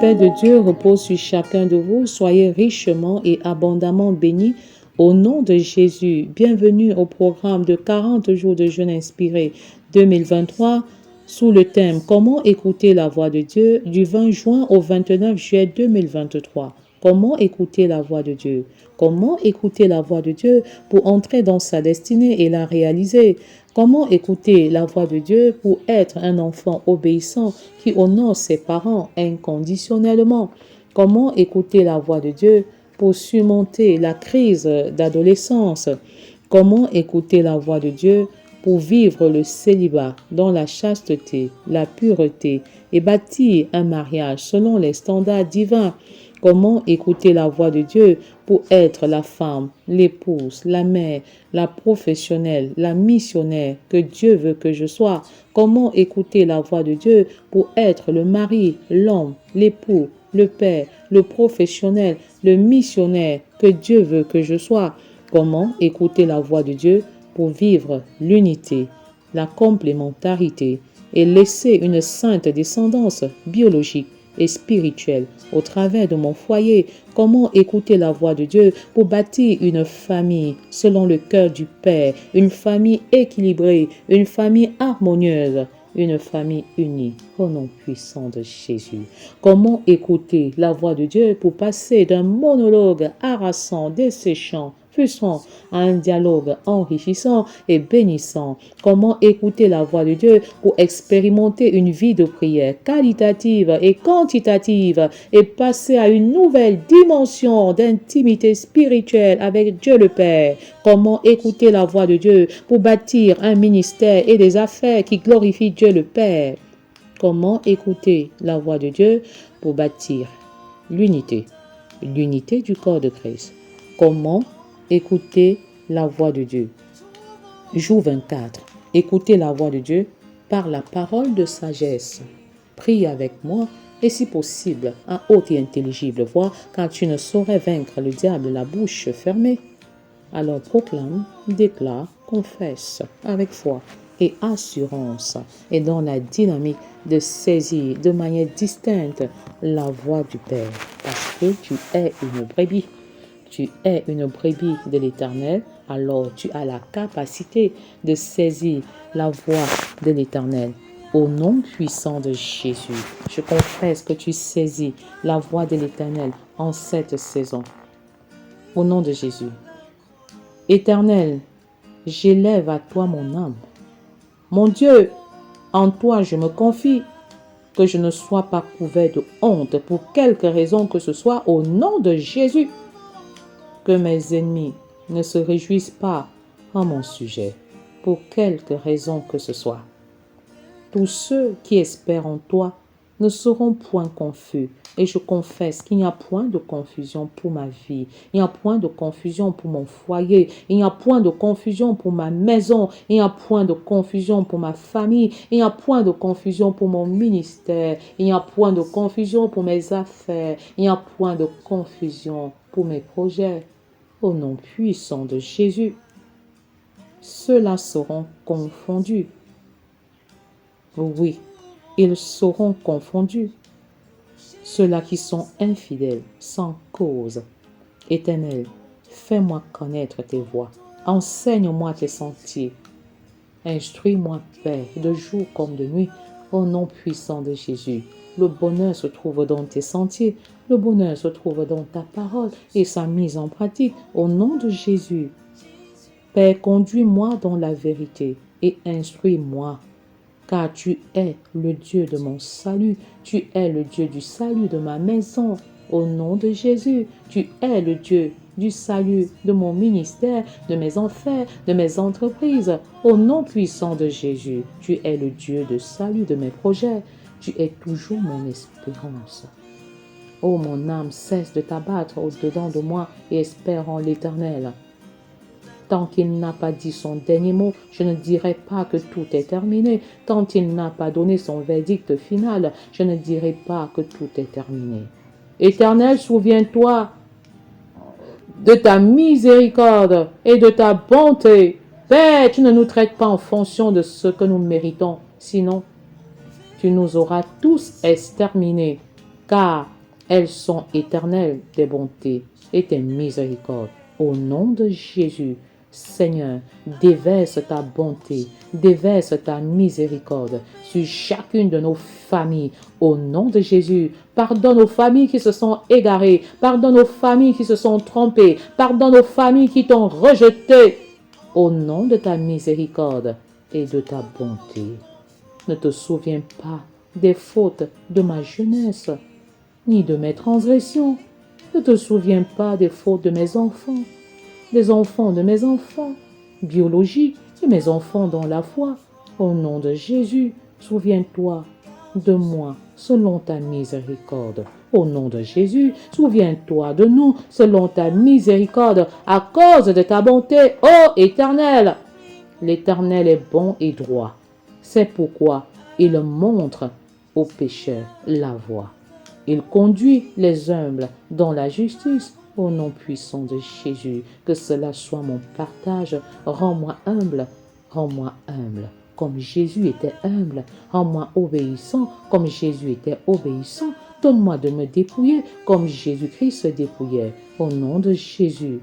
paix de Dieu repose sur chacun de vous. Soyez richement et abondamment bénis au nom de Jésus. Bienvenue au programme de 40 jours de jeûne inspiré 2023 sous le thème « Comment écouter la voix de Dieu » du 20 juin au 29 juillet 2023. Comment écouter la voix de Dieu? Comment écouter la voix de Dieu pour entrer dans sa destinée et la réaliser? Comment écouter la voix de Dieu pour être un enfant obéissant qui honore ses parents inconditionnellement? Comment écouter la voix de Dieu pour surmonter la crise d'adolescence? Comment écouter la voix de Dieu pour vivre le célibat dans la chasteté, la pureté et bâtir un mariage selon les standards divins? Comment écouter la voix de Dieu pour être la femme, l'épouse, la mère, la professionnelle, la missionnaire que Dieu veut que je sois? Comment écouter la voix de Dieu pour être le mari, l'homme, l'époux, le père, le professionnel, le missionnaire que Dieu veut que je sois? Comment écouter la voix de Dieu pour vivre l'unité, la complémentarité et laisser une sainte descendance biologique et spirituelle au travers de mon foyer? Comment écouter la voix de Dieu pour bâtir une famille selon le cœur du Père, une famille équilibrée, une famille harmonieuse, une famille unie au nom puissant de Jésus? Comment écouter la voix de Dieu pour passer d'un monologue harassant, desséchant, frustrant à un dialogue enrichissant et bénissant? Comment écouter la voix de Dieu pour expérimenter une vie de prière qualitative et quantitative et passer à une nouvelle dimension d'intimité spirituelle avec Dieu le Père? Comment écouter la voix de Dieu pour bâtir un ministère et des affaires qui glorifient Dieu le Père? Comment écouter la voix de Dieu pour bâtir l'unité du corps de Christ? Comment écouter la voix de Dieu? Jour 24. Écoutez la voix de Dieu par la parole de sagesse. Prie avec moi et si possible à haute et intelligible voix, car tu ne saurais vaincre le diable la bouche fermée. Alors proclame, déclare, confesse avec foi et assurance et dans la dynamique de saisir de manière distincte la voix du Père, parce que tu es une brebis. Tu es une brebis de l'Éternel, alors tu as la capacité de saisir la voix de l'Éternel. Au nom puissant de Jésus, je confesse que tu saisis la voix de l'Éternel en cette saison. Au nom de Jésus. Éternel, j'élève à toi mon âme. Mon Dieu, en toi je me confie, que je ne sois pas couvert de honte pour quelque raison que ce soit au nom de Jésus. Que mes ennemis ne se réjouissent pas en mon sujet, pour quelque raison que ce soit. Tous ceux qui espèrent en toi ne seront point confus, et je confesse qu'il n'y a point de confusion pour ma vie, il n'y a point de confusion pour mon foyer, il n'y a point de confusion pour ma maison, il n'y a point de confusion pour ma famille, il n'y a point de confusion pour mon ministère, il n'y a point de confusion pour mes affaires, il n'y a point de confusion pour mes projets. Au nom puissant de Jésus, ceux-là seront confondus. Oui, ils seront confondus. Ceux-là qui sont infidèles, sans cause. Éternel, fais-moi connaître tes voies. Enseigne-moi tes sentiers. Instruis-moi, Père, de jour comme de nuit, au nom puissant de Jésus. Le bonheur se trouve dans tes sentiers, le bonheur se trouve dans ta parole et sa mise en pratique au nom de Jésus. Père, conduis-moi dans la vérité et instruis-moi, car tu es le Dieu de mon salut, tu es le Dieu du salut de ma maison. Au nom de Jésus, tu es le Dieu du salut de mon ministère, de mes affaires, de mes entreprises. Au nom puissant de Jésus, tu es le Dieu de salut de mes projets. Tu es toujours mon espérance. Oh, mon âme, cesse de t'abattre au-dedans de moi et espère en l'Éternel. Tant qu'il n'a pas dit son dernier mot, je ne dirai pas que tout est terminé. Tant qu'il n'a pas donné son verdict final, je ne dirai pas que tout est terminé. Éternel, souviens-toi de ta miséricorde et de ta bonté. Père, tu ne nous traites pas en fonction de ce que nous méritons, sinon tu nous auras tous exterminés, car elles sont éternelles, tes bontés et tes miséricordes. Au nom de Jésus, Seigneur, déverse ta bonté, déverse ta miséricorde sur chacune de nos familles. Au nom de Jésus, pardonne aux familles qui se sont égarées, pardonne aux familles qui se sont trompées, pardonne aux familles qui t'ont rejeté. Au nom de ta miséricorde et de ta bonté. Ne te souviens pas des fautes de ma jeunesse, ni de mes transgressions. Ne te souviens pas des fautes de mes enfants, des enfants de mes enfants, biologiques et mes enfants dans la foi. Au nom de Jésus, souviens-toi de moi selon ta miséricorde. Au nom de Jésus, souviens-toi de nous selon ta miséricorde à cause de ta bonté, ô Éternel. L'Éternel est bon et droit. C'est pourquoi il montre aux pécheurs la voie. Il conduit les humbles dans la justice. Au nom puissant de Jésus, que cela soit mon partage. Rends-moi humble, rends-moi humble. Comme Jésus était humble, rends-moi obéissant, comme Jésus était obéissant. Donne-moi de me dépouiller, comme Jésus-Christ se dépouillait. Au nom de Jésus.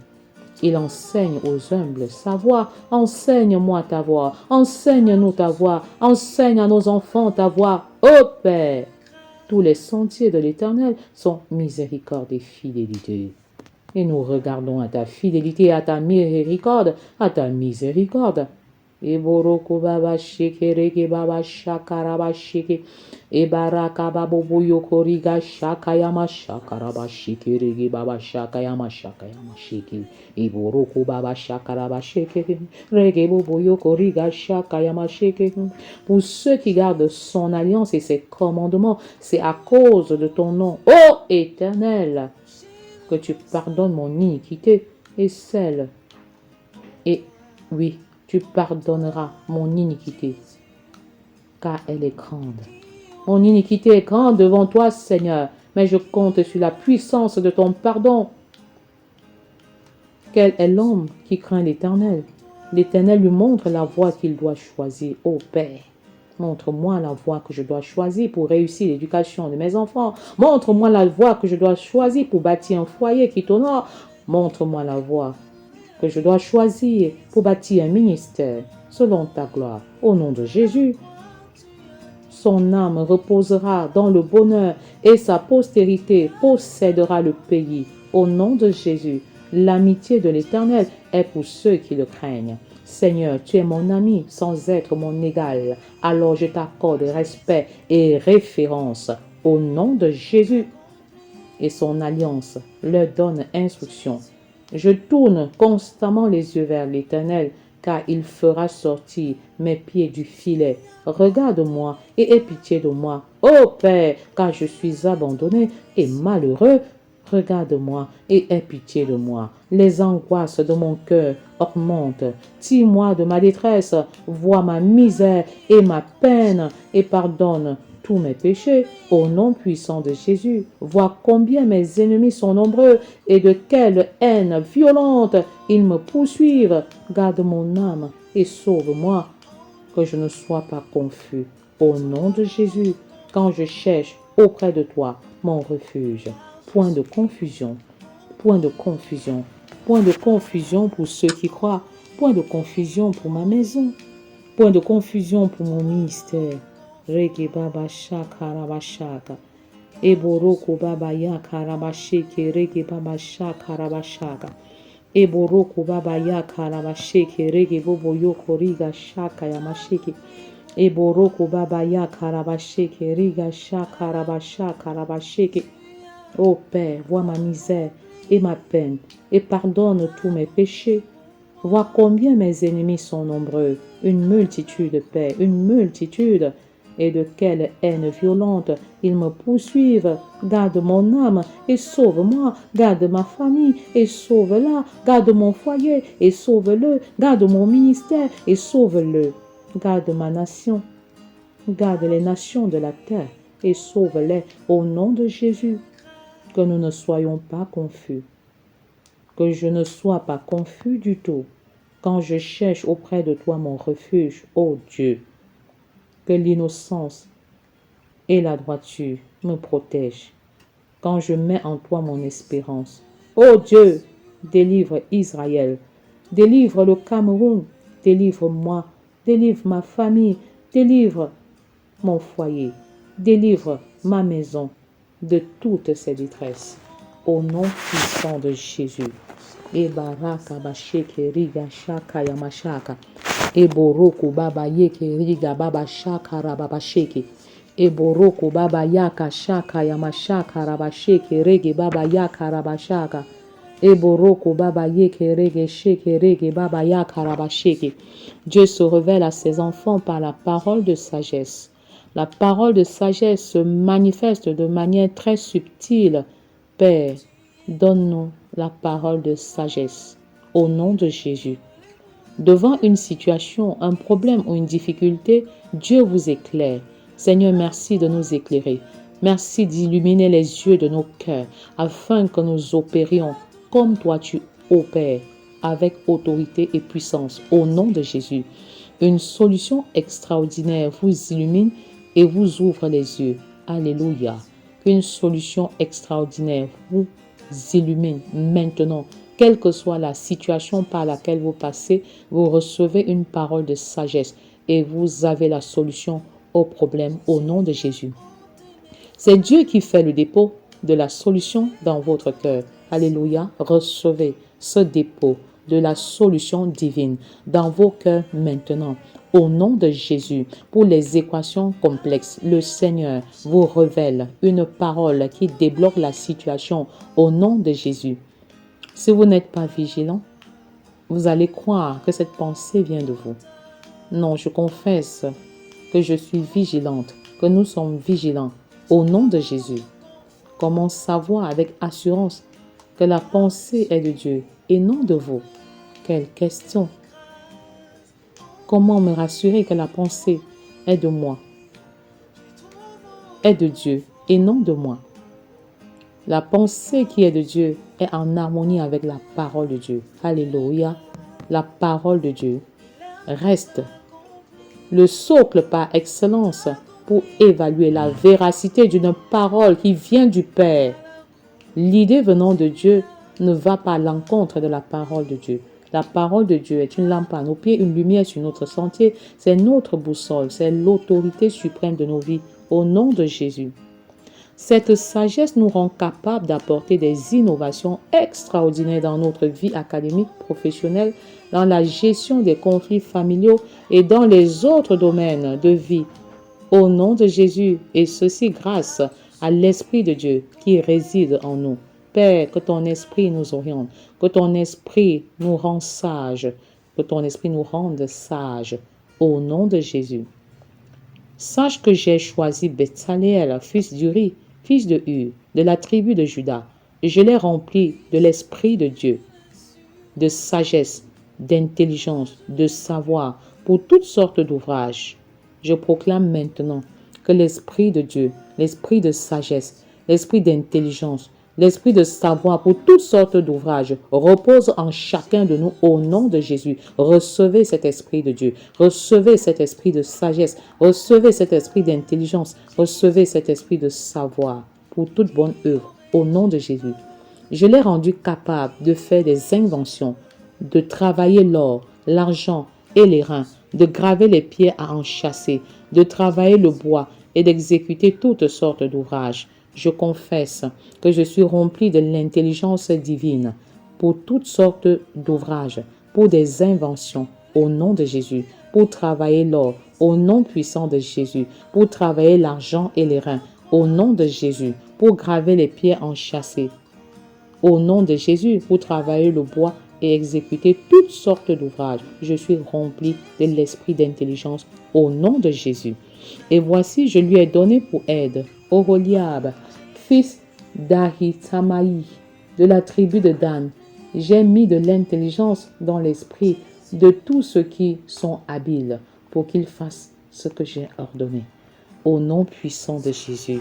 Il enseigne aux humbles sa voie. Enseigne-moi ta voie. Enseigne-nous ta voie. Enseigne à nos enfants ta voie. Ô Père, tous les sentiers de l'Éternel sont miséricorde et fidélité. Et nous regardons à ta fidélité, à ta miséricorde, à ta miséricorde. Eboroko baba shekereke baba shakaraba sheke. Ebaraka babobo yokoriga shakayama shakaraba shekereke baba shakayama shakayama sheke. Eboroko baba shakaraba sheke. Rege bobo yokoriga shakayama sheke. Pour ceux qui gardent son alliance et ses commandements, c'est à cause de ton nom, ô Éternel, que tu pardonnes mon iniquité et celle. Et oui, tu pardonneras mon iniquité, car elle est grande. Mon iniquité est grande devant toi, Seigneur, mais je compte sur la puissance de ton pardon. Quel est l'homme qui craint l'Éternel? L'Éternel lui montre la voie qu'il doit choisir. Ô Père, montre-moi la voie que je dois choisir pour réussir l'éducation de mes enfants. Montre-moi la voie que je dois choisir pour bâtir un foyer qui t'honore. Montre-moi la voie que je dois choisir pour bâtir un ministère selon ta gloire. Au nom de Jésus, son âme reposera dans le bonheur et sa postérité possédera le pays. Au nom de Jésus, l'amitié de l'Éternel est pour ceux qui le craignent. Seigneur, tu es mon ami sans être mon égal. Alors je t'accorde respect et référence au nom de Jésus. Et son alliance leur donne instruction. Je tourne constamment les yeux vers l'Éternel, car il fera sortir mes pieds du filet. Regarde-moi et aie pitié de moi, ô Père, car je suis abandonné et malheureux. Regarde-moi et aie pitié de moi. Les angoisses de mon cœur augmentent. Tire-moi de ma détresse, vois ma misère et ma peine, et pardonne tous mes péchés. Au nom puissant de Jésus, vois combien mes ennemis sont nombreux et de quelle haine violente ils me poursuivent. Garde mon âme et sauve-moi, que je ne sois pas confus. Au nom de Jésus, quand je cherche auprès de toi mon refuge. Point de confusion, point de confusion, point de confusion pour ceux qui croient, point de confusion pour ma maison, point de confusion pour mon ministère. Rege baba shaka rabashaka, eboroko baba yaka rabasheke, rege baba shaka rabashaka, eboroko baba yaka rabasheke, rege bobo yoko riga shaka yamasheke, eboroko baba yaka rabasheke, riga shaka rabashaka rabasheke. Ô Père, vois ma misère et ma peine, et pardonne tous mes péchés. Vois combien mes ennemis sont nombreux, une multitude, Père, une multitude, et de quelle haine violente ils me poursuivent. Garde mon âme et sauve-moi, garde ma famille et sauve-la, garde mon foyer et sauve-le, garde mon ministère et sauve-le, garde ma nation, garde les nations de la terre et sauve-les au nom de Jésus. Que nous ne soyons pas confus, que je ne sois pas confus du tout, quand je cherche auprès de toi mon refuge, ô Dieu, que l'innocence et la droiture me protègent quand je mets en toi mon espérance. Ô Dieu, délivre Israël, délivre le Cameroun, délivre-moi, délivre ma famille, délivre mon foyer, délivre ma maison de toutes ces détresses. Au nom puissant de Jésus. Ebaraka basheke riga shaka yamashaka. Eboroko baba yeke riga baba shaka rababasheke. Eboroko baba yaka shaka yamashaka rabasheke rege baba yaka rabashaka. Eboroko baba yeke rege sheke rege baba yaka rabasheke. Dieu se révèle à ses enfants par la parole de sagesse. La parole de sagesse se manifeste de manière très subtile. Père, donne-nous la parole de sagesse au nom de Jésus. Devant une situation, un problème ou une difficulté, Dieu vous éclaire. Seigneur, merci de nous éclairer. Merci d'illuminer les yeux de nos cœurs afin que nous opérions comme toi tu opères, avec autorité et puissance au nom de Jésus. Une solution extraordinaire vous illumine et vous ouvre les yeux. Alléluia. Qu'une solution extraordinaire vous illumine maintenant. Quelle que soit la situation par laquelle vous passez, vous recevez une parole de sagesse et vous avez la solution au problème au nom de Jésus. C'est Dieu qui fait le dépôt de la solution dans votre cœur. Alléluia. Recevez ce dépôt de la solution divine dans vos cœurs maintenant. Au nom de Jésus, pour les équations complexes, le Seigneur vous révèle une parole qui débloque la situation au nom de Jésus. Si vous n'êtes pas vigilant, vous allez croire que cette pensée vient de vous. Non, je confesse que je suis vigilante, que nous sommes vigilants au nom de Jésus. Comment savoir avec assurance que la pensée est de Dieu et non de vous? Quelle question! Comment me rassurer que la pensée est de moi, est de Dieu et non de moi? La pensée qui est de Dieu est en harmonie avec la parole de Dieu. Alléluia. La parole de Dieu reste le socle par excellence pour évaluer la véracité d'une parole qui vient du Père. L'idée venant de Dieu ne va pas à l'encontre de la parole de Dieu. La parole de Dieu est une lampe à nos pieds, une lumière sur notre sentier. C'est notre boussole, c'est l'autorité suprême de nos vies. Au nom de Jésus. Cette sagesse nous rend capables d'apporter des innovations extraordinaires dans notre vie académique, professionnelle, dans la gestion des conflits familiaux et dans les autres domaines de vie. Au nom de Jésus, et ceci grâce à l'Esprit de Dieu qui réside en nous. Père, que ton esprit nous oriente, que ton esprit nous rende sages, que ton esprit nous rende sages. Au nom de Jésus. Sache que j'ai choisi Betsaleel, fils d'Uri, fils de Hur, de la tribu de Juda, et je l'ai rempli de l'Esprit de Dieu, de sagesse, d'intelligence, de savoir, pour toutes sortes d'ouvrages. Je proclame maintenant que l'Esprit de Dieu, l'Esprit de sagesse, l'Esprit d'intelligence, l'Esprit de savoir pour toutes sortes d'ouvrages repose en chacun de nous au nom de Jésus. Recevez cet Esprit de Dieu. Recevez cet Esprit de sagesse. Recevez cet Esprit d'intelligence. Recevez cet Esprit de savoir pour toute bonne œuvre au nom de Jésus. Je l'ai rendu capable de faire des inventions, de travailler l'or, l'argent et les reins, de graver les pierres à enchâsser, de travailler le bois et d'exécuter toutes sortes d'ouvrages. Je confesse que je suis rempli de l'intelligence divine pour toutes sortes d'ouvrages, pour des inventions au nom de Jésus, pour travailler l'or au nom puissant de Jésus, pour travailler l'argent et les reins au nom de Jésus, pour graver les pierres enchâssées au nom de Jésus, pour travailler le bois et exécuter toutes sortes d'ouvrages. Je suis rempli de l'esprit d'intelligence au nom de Jésus. Et voici, je lui ai donné pour aide Oholiab, fils d'Ahitamaï, de la tribu de Dan. J'ai mis de l'intelligence dans l'esprit de tous ceux qui sont habiles pour qu'ils fassent ce que j'ai ordonné. Au nom puissant de Jésus.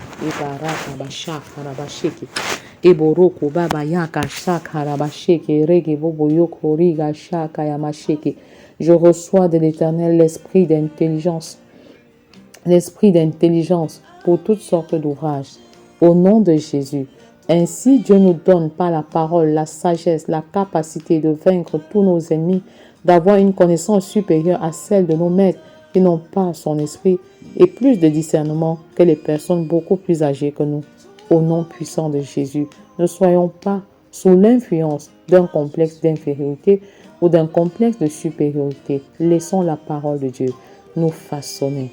Je reçois de l'Éternel l'esprit d'intelligence pour toutes sortes d'ouvrages. Au nom de Jésus, Ainsi, Dieu nous donne par la parole la sagesse, la capacité de vaincre tous nos ennemis, d'avoir une connaissance supérieure à celle de nos maîtres qui n'ont pas son esprit et plus de discernement que les personnes beaucoup plus âgées que nous. Au nom puissant de Jésus, ne soyons pas sous l'influence d'un complexe d'infériorité ou d'un complexe de supériorité. Laissons la parole de Dieu nous façonner.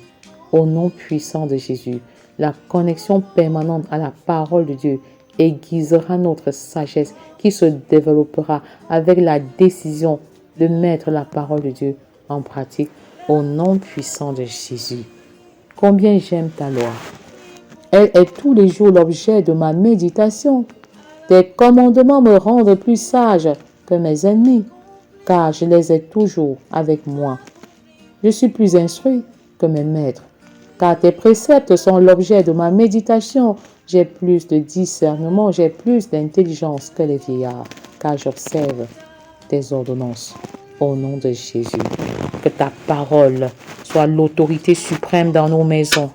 Au nom puissant de Jésus, la connexion permanente à la parole de Dieu aiguisera notre sagesse qui se développera avec la décision de mettre la parole de Dieu en pratique au nom puissant de Jésus. Combien j'aime ta loi. Elle est tous les jours l'objet de ma méditation. Tes commandements me rendent plus sage que mes ennemis, car je les ai toujours avec moi. Je suis plus instruit que mes maîtres, car tes préceptes sont l'objet de ma méditation. J'ai plus de discernement, j'ai plus d'intelligence que les vieillards, car j'observe tes ordonnances. Au nom de Jésus, que ta parole soit l'autorité suprême dans nos maisons,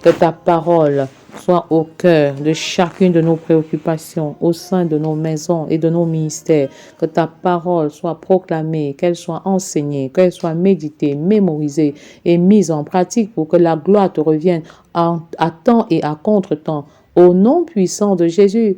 que ta parole soit au cœur de chacune de nos préoccupations, au sein de nos maisons et de nos ministères, que ta parole soit proclamée, qu'elle soit enseignée, qu'elle soit méditée, mémorisée et mise en pratique pour que la gloire te revienne à temps et à contre-temps. Au nom puissant de Jésus,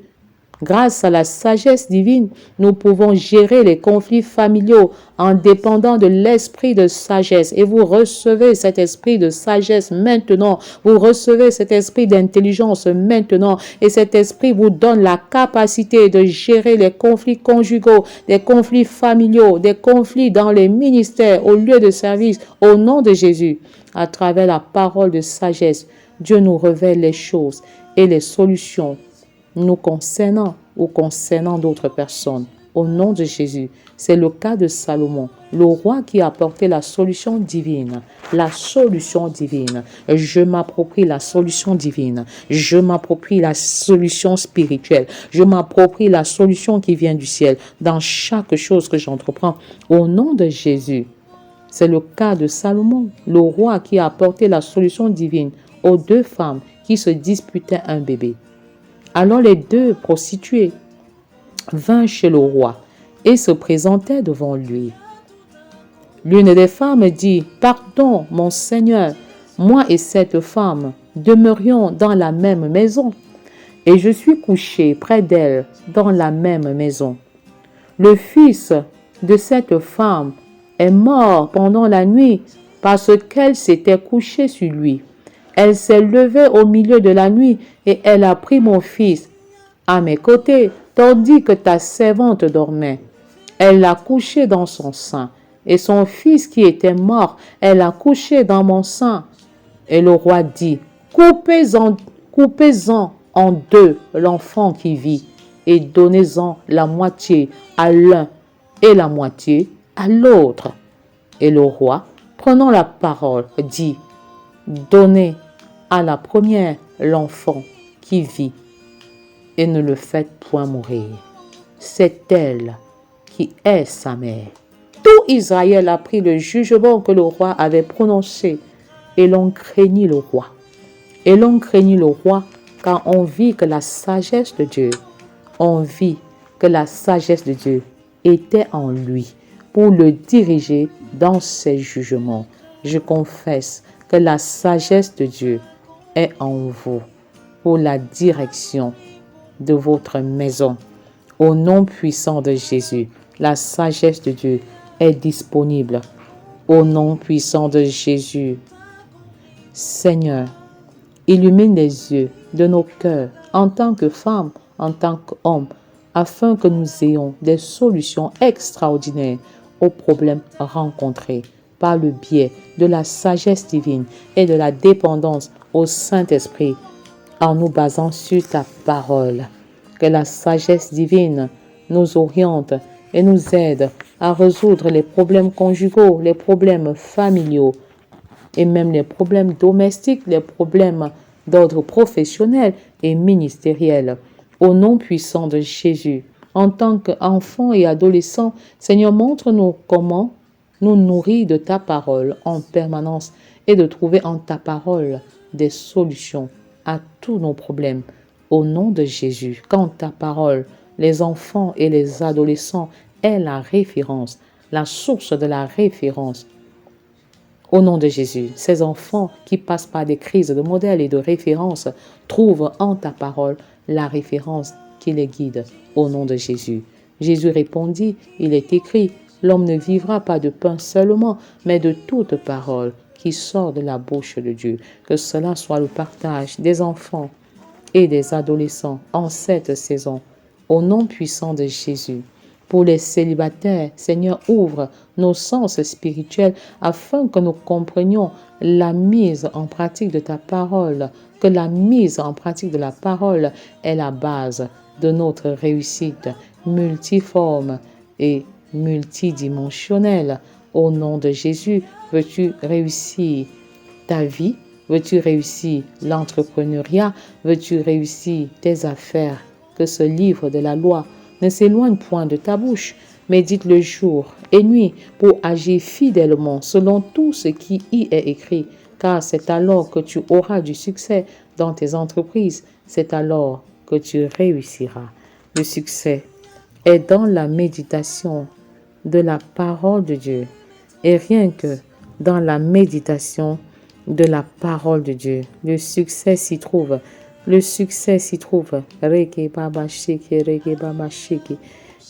grâce à la sagesse divine, nous pouvons gérer les conflits familiaux en dépendant de l'esprit de sagesse. Et vous recevez cet esprit de sagesse maintenant. Vous recevez cet esprit d'intelligence maintenant. Et cet esprit vous donne la capacité de gérer les conflits conjugaux, des conflits familiaux, des conflits dans les ministères, au lieu de service, au nom de Jésus. À travers la parole de sagesse, Dieu nous révèle les choses et les solutions nous concernant ou concernant d'autres personnes. Au nom de Jésus, c'est le cas de Salomon, le roi qui a apporté la solution divine. La solution divine. Je m'approprie la solution divine. Je m'approprie la solution spirituelle. Je m'approprie la solution qui vient du ciel dans chaque chose que j'entreprends. Au nom de Jésus, c'est le cas de Salomon, le roi qui a apporté la solution divine aux deux femmes qui se disputaient un bébé. Alors les deux prostituées vinrent chez le roi et se présentèrent devant lui. L'une des femmes dit, « Pardon, mon Seigneur, moi et cette femme demeurions dans la même maison, et je suis couché près d'elle dans la même maison. Le fils de cette femme est mort pendant la nuit parce qu'elle s'était couchée sur lui. Elle s'est levée au milieu de la nuit et elle a pris mon fils à mes côtés, tandis que ta servante dormait. Elle l'a couché dans son sein, et son fils qui était mort, elle l'a couché dans mon sein. » Et le roi dit, « Coupez-en en deux l'enfant qui vit, et donnez-en la moitié à l'un et la moitié à l'autre. » Et le roi, prenant la parole, dit, « Donnez à la première l'enfant qui vit, et ne le faites point mourir. C'est elle qui est sa mère. » Tout Israël a pris le jugement que le roi avait prononcé, et l'on craignit le roi. Et l'on craignit le roi, car on vit que la sagesse de Dieu, était en lui pour le diriger dans ses jugements. Je confesse que la sagesse de Dieu est en vous pour la direction de votre maison. Au nom puissant de Jésus, la sagesse de Dieu est disponible. Au nom puissant de Jésus, Seigneur, illumine les yeux de nos cœurs en tant que femmes, en tant qu'hommes, afin que nous ayons des solutions extraordinaires aux problèmes rencontrés par le biais de la sagesse divine et de la dépendance au Saint-Esprit en nous basant sur ta parole. Que la sagesse divine nous oriente et nous aide à résoudre les problèmes conjugaux, les problèmes familiaux et même les problèmes domestiques, les problèmes d'ordre professionnel et ministériel. Au nom puissant de Jésus, en tant qu'enfants et adolescents, Seigneur, montre-nous comment nous nourrir de ta parole en permanence et de trouver en ta parole des solutions à tous nos problèmes. au nom de Jésus. Quand ta parole, les enfants et les adolescents est la référence, la source de la référence. Au nom de Jésus, ces enfants qui passent par des crises de modèles et de références trouvent en ta parole la référence qui les guide. Au nom de Jésus. Jésus répondit, il est écrit, l'homme ne vivra pas de pain seulement, mais de toute parole qui sort de la bouche de Dieu. Que cela soit le partage des enfants et des adolescents en cette saison. Au nom puissant de Jésus. Pour les célibataires, Seigneur, ouvre nos sens spirituels afin que nous comprenions la mise en pratique de ta parole, que la mise en pratique de la parole est la base de notre réussite multiforme et multidimensionnelle. Au nom de Jésus, veux-tu réussir ta vie? Veux-tu réussir l'entrepreneuriat? Veux-tu réussir tes affaires? Que ce livre de la loi ne s'éloigne point de ta bouche. Médite le jour et nuit pour agir fidèlement selon tout ce qui y est écrit, car c'est alors que tu auras du succès dans tes entreprises. C'est alors que tu réussiras. Le succès est dans la méditation de la parole de Dieu. Et rien que dans la méditation de la parole de Dieu, le succès s'y trouve. Le succès s'y trouve. Reke baba sheke, reke baba sheke.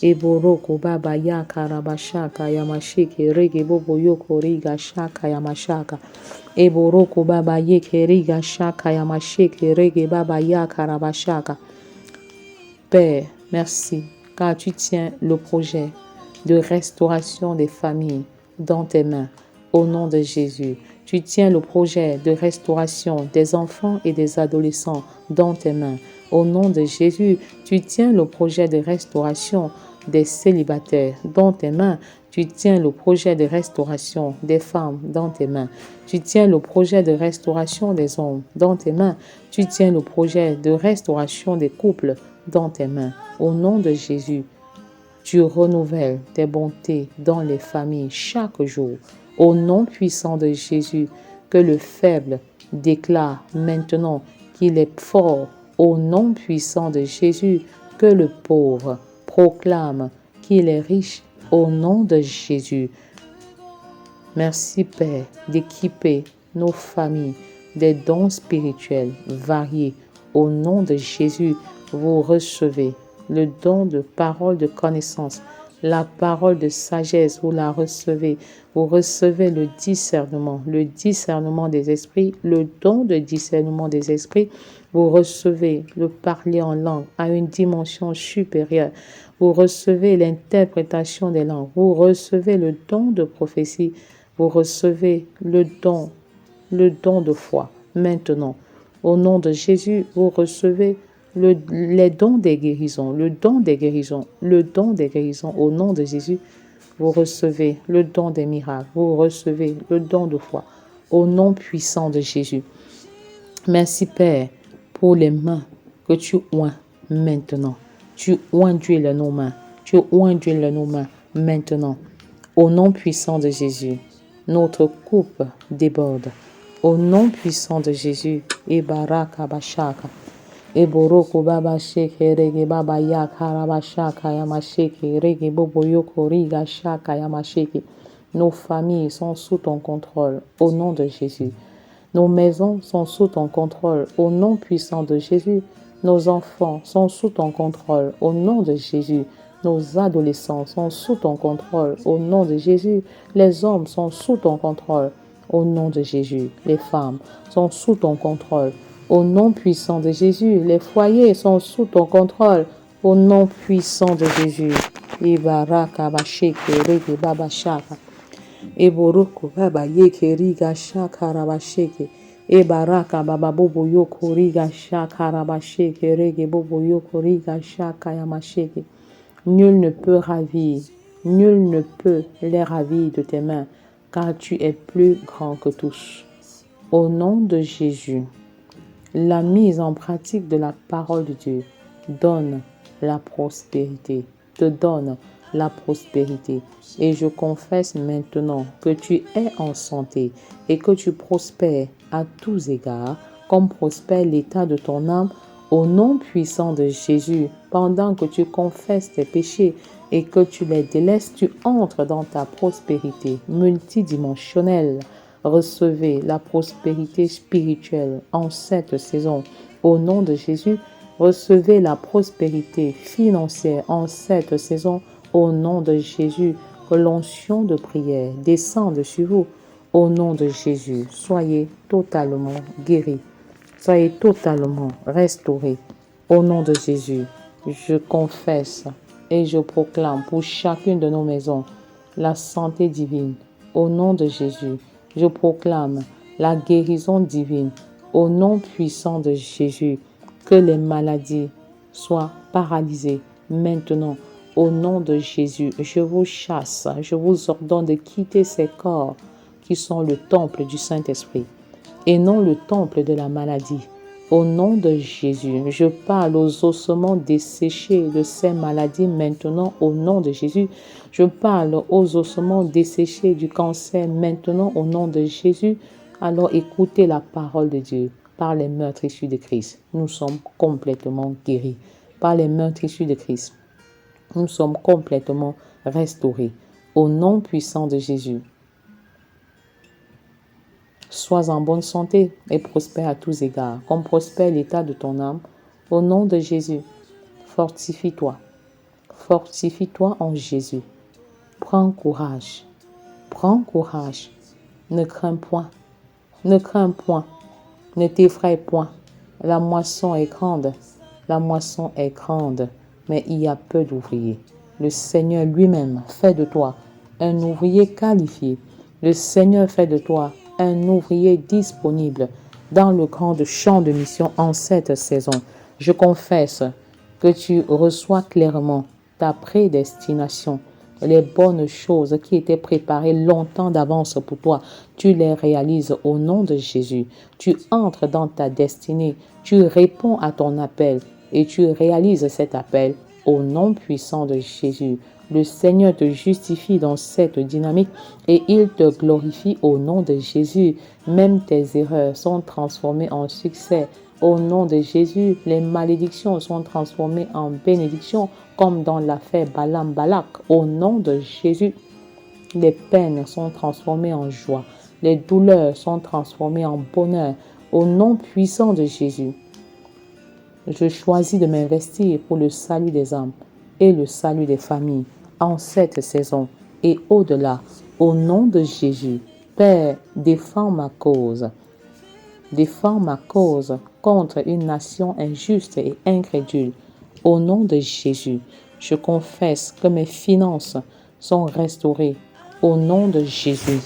Eboroko baba ya karabashaka yamasheke, reke bobo yoko riga shaka yamashaka. Eboroko baba yeke riga shaka yamasheke, reke baba ya karabashaka. Père, merci, car tu tiens le projet de restauration des familles dans tes mains. Au nom de Jésus, tu tiens le projet de restauration des enfants et des adolescents dans tes mains. Au nom de Jésus, tu tiens le projet de restauration des célibataires dans tes mains. Tu tiens le projet de restauration des femmes dans tes mains. Tu tiens le projet de restauration des hommes dans tes mains. Tu tiens le projet de restauration des couples dans tes mains. Au nom de Jésus, tu renouvelles tes bontés dans les familles chaque jour. Au nom puissant de Jésus, que le faible déclare maintenant qu'il est fort. Au nom puissant de Jésus, que le pauvre proclame qu'il est riche. Au nom de Jésus. Merci Père d'équiper nos familles des dons spirituels variés. Au nom de Jésus, vous recevez le don de parole de connaissance, la parole de sagesse, vous la recevez. Vous recevez le discernement des esprits, le don de discernement des esprits. Vous recevez le parler en langue à une dimension supérieure. Vous recevez l'interprétation des langues. Vous recevez le don de prophétie. Vous recevez le don de foi. Maintenant, au nom de Jésus, vous recevez les dons des guérisons, le don des guérisons, au nom de Jésus, vous recevez le don des miracles, vous recevez le don de foi, au nom puissant de Jésus. Merci Père pour les mains que tu oins maintenant. Tu oins nos mains, maintenant, au nom puissant de Jésus. Notre coupe déborde, au nom puissant de Jésus, et baraka bashaka. Eboroko baba sheke rege baba ya karabashaka yamasheke rege bobo yoko riga shaka yamasheke. Nos familles sont sous ton contrôle au nom de Jésus. Nos maisons sont sous ton contrôle au nom puissant de Jésus. Nos enfants sont sous ton contrôle au nom de Jésus. Nos adolescents sont sous ton contrôle au nom de Jésus. Les hommes sont sous ton contrôle au nom de Jésus. Les femmes sont sous ton contrôle. Au nom puissant de Jésus, les foyers sont sous ton contrôle. Au nom puissant de Jésus. Ibaraka basheke rege baba shaka. Eboroko baba yeke riga shaka rabasheke. Ebaraka baba bobo yoko riga shaka rabasheke rege bobo yoko riga shaka yamasheke. Nul ne peut les ravir de tes mains, car tu es plus grand que tous. Au nom de Jésus. La mise en pratique de la parole de Dieu donne la prospérité, te donne la prospérité. Et je confesse maintenant que tu es en santé et que tu prospères à tous égards, comme prospère l'état de ton âme Au nom puissant de Jésus, pendant que tu confesses tes péchés et que tu les délaisses, tu entres dans ta prospérité multidimensionnelle. Recevez la prospérité spirituelle en cette saison. Au nom de Jésus, recevez la prospérité financière en cette saison. Au nom de Jésus, que l'onction de prière descende sur vous. Au nom de Jésus, soyez totalement guéris. Soyez totalement restaurés. Au nom de Jésus, je confesse et je proclame pour chacune de nos maisons la santé divine. Au nom de Jésus, je proclame la guérison divine. Au nom puissant de Jésus, que les maladies soient paralysées maintenant. Au nom de Jésus, je vous chasse, je vous ordonne de quitter ces corps qui sont le temple du Saint-Esprit et non le temple de la maladie. Au nom de Jésus, je parle aux ossements desséchés de ces maladies maintenant. Au nom de Jésus, je parle aux ossements desséchés du cancer maintenant. Au nom de Jésus, alors écoutez la parole de Dieu. Par les meurtres issus de Christ, nous sommes complètement guéris. Par les meurtres issus de Christ, nous sommes complètement restaurés. Au nom puissant de Jésus, sois en bonne santé et prospère à tous égards, comme prospère l'état de ton âme. Au nom de Jésus, fortifie-toi. Fortifie-toi en Jésus. Prends courage. Prends courage. Ne crains point. Ne crains point. Ne t'effraie point. La moisson est grande. La moisson est grande, mais il y a peu d'ouvriers. Le Seigneur lui-même fait de toi un ouvrier qualifié. Le Seigneur fait de toi un ouvrier disponible dans le grand champ de mission en cette saison. Je confesse que tu reçois clairement ta prédestination. Les bonnes choses qui étaient préparées longtemps d'avance pour toi, tu les réalises au nom de Jésus. Tu entres dans ta destinée, tu réponds à ton appel et tu réalises cet appel au nom puissant de Jésus. Le Seigneur te justifie dans cette dynamique et il te glorifie au nom de Jésus. Même tes erreurs sont transformées en succès. Au nom de Jésus, les malédictions sont transformées en bénédictions, comme dans l'affaire Balaam-Balak. Au nom de Jésus, les peines sont transformées en joie. Les douleurs sont transformées en bonheur. Au nom puissant de Jésus, je choisis de m'investir pour le salut des âmes et le salut des familles en cette saison et au-delà. Au nom de Jésus, Père, défends ma cause. Défends ma cause contre une nation injuste et incrédule. Au nom de Jésus, je confesse que mes finances sont restaurées. Au nom de Jésus,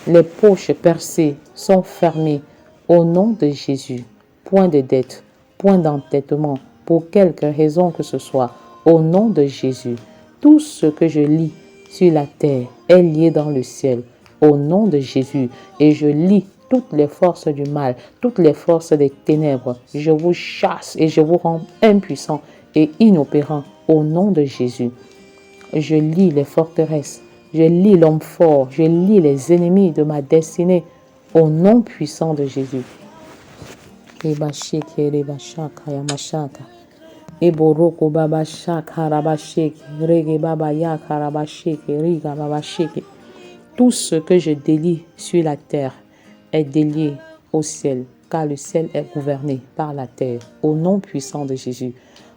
les poches percées sont fermées. Au nom de Jésus, point de dette, point d'entêtement, pour quelque raison que ce soit. Au nom de Jésus, tout ce que je lis sur la terre est lié dans le ciel. Au nom de Jésus, et je lis toutes les forces du mal, toutes les forces des ténèbres. Je vous chasse et je vous rends impuissants et inopérants au nom de Jésus. Je lis les forteresses, je lis l'homme fort, je lis les ennemis de ma destinée au nom puissant de Jésus. Tout ce que je délie sur la terre est délié au ciel, car le ciel est gouverné par la terre, au nom puissant de Jésus.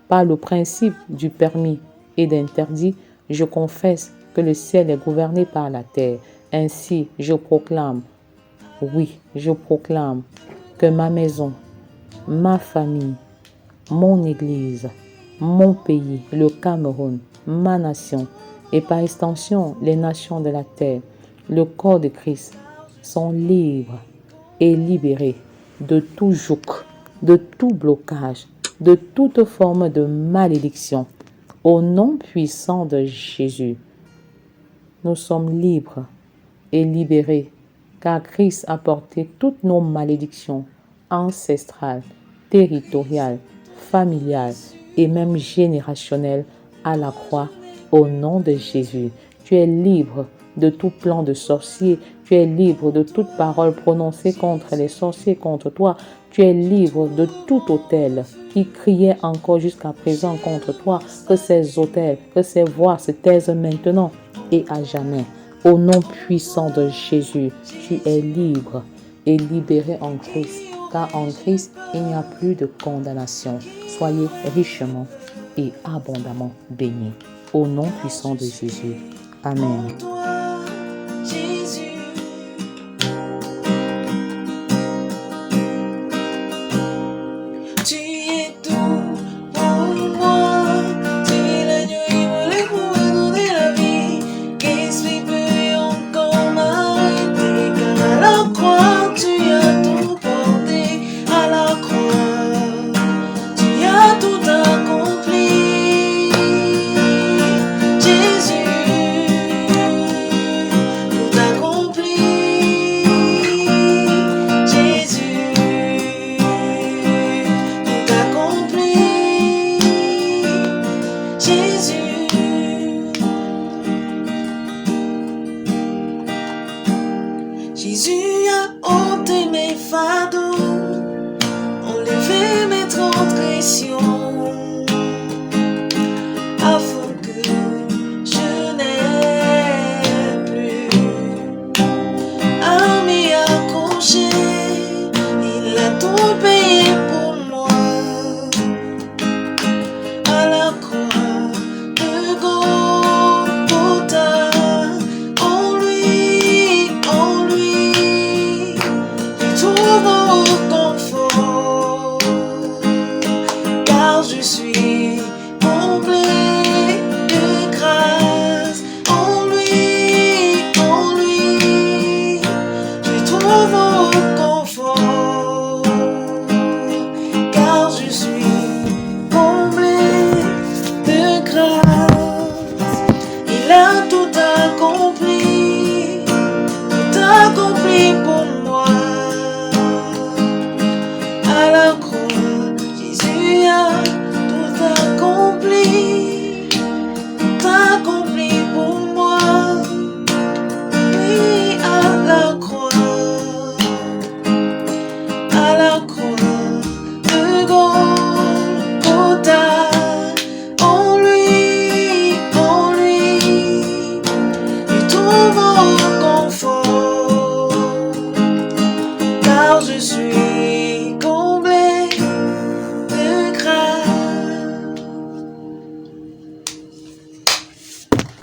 Par le principe du permis et d'interdit, je confesse que le ciel est gouverné par la terre. Ainsi, je proclame, oui, je proclame que ma maison, ma famille, mon église, mon pays, le Cameroun, ma nation, et par extension les nations de la terre, le corps de Christ, sont libres et libérés de tout joug, de tout blocage, de toute forme de malédiction. Au nom puissant de Jésus, nous sommes libres et libérés, car Christ a porté toutes nos malédictions ancestrales, territoriales, familiales et même générationnelles à la croix au nom de Jésus. Tu es libre de tout plan de sorcier, tu es libre de toute parole prononcée contre les sorciers, contre toi. Tu es libre de tout autel qui criait encore jusqu'à présent contre toi. Que ces autels, que ces voix se taisent maintenant et à jamais. Au nom puissant de Jésus, tu es libre et libéré en Christ, car en Christ, il n'y a plus de condamnation. Soyez richement et abondamment bénis. Au nom puissant de Jésus. Amen. Jésus a ôté mes fardeaux, enlevé mes transgressions, afin que je n'ai plus à m'y accrocher. Il a tout payé pour moi à la croix de Golgotha. En lui, je trouve confort, car je suis comblé de grâce. En lui, je trouve confort, car je suis comblé de grâce. Il a tout accompli pour moi. À la croix, Jésus a tout accompli pour moi. Oui, à la croix de Golgotha. En lui, je trouve